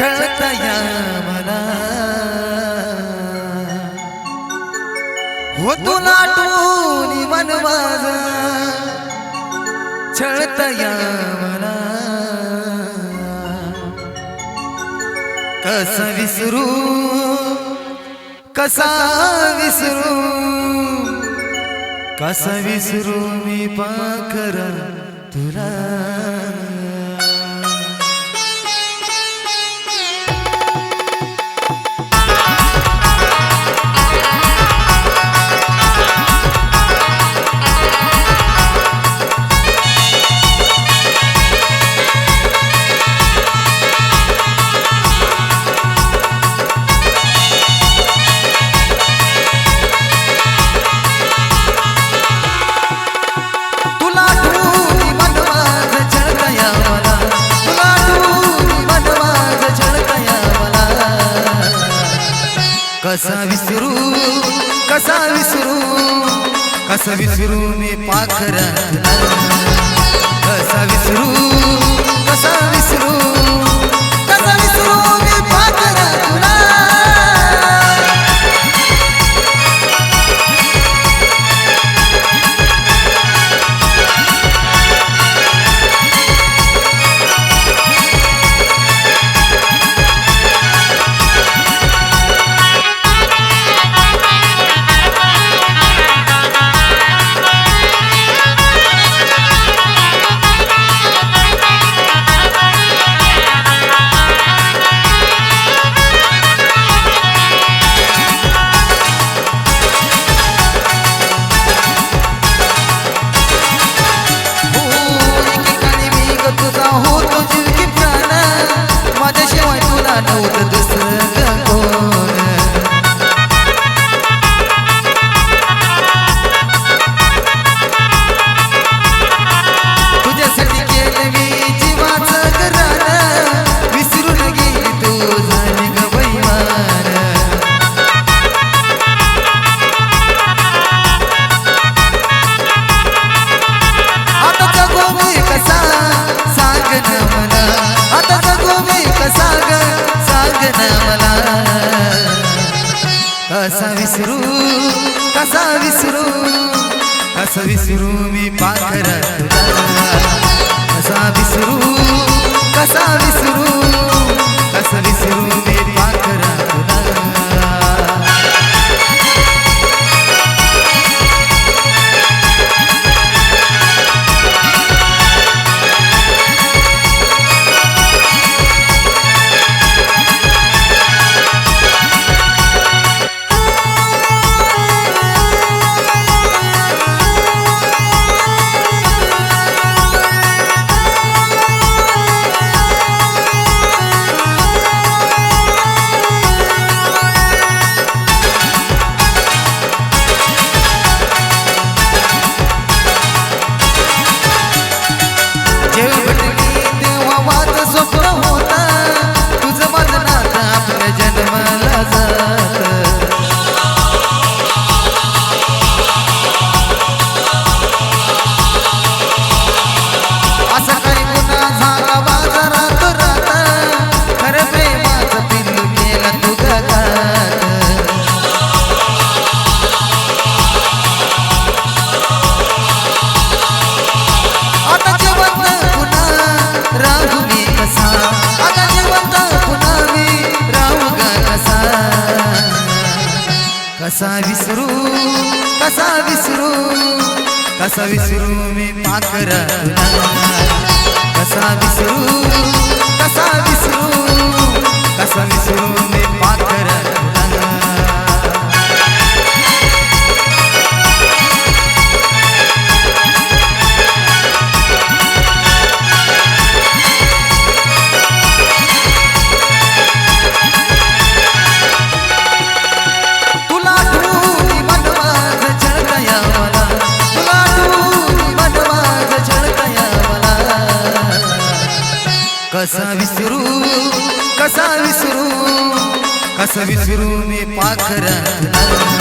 छळता या मला हो तुला आठवून मन माझा छळता या मला कसा विसरू कसा विसरू कसा विसरू मी पाखर तुला कसा विसरू कसा विसरू कसा विसरू मी पाखर कसा विसरू कसा विसरू कसा विसरू मी पाखर तुला नव्हतं दुसरं कोण तुझ्यासाठी केलं मी जीवाचं घराणं विसरून गेली तू झाली ग बैमान आता जगू मी कसा सांग ना मला आता जगू मी कसा मला कसा विसरू कसा विसरू कसा विसरू मी पाखर कसा विसरू कसा विसरू कसा विसरू मी पाखर स्वप्न होता तुझं माझं नातं आपल्या जन्माला जात असं काही गुन्हा झाला बाजारात राहता खरं प्रेमाचं पिल्लू केला तू गगात आता जेवण पुन्हा राहू मी कसा आता जेवण पुन्हा मी राहू ग कसा कसा विसरू कसा विसरू कसा विसरू मी पाखर कसा विसरू कसा विसरू कसा विसरू मी पाखर कसा विसरू कसा विसरू कसा विसरू मी पाखर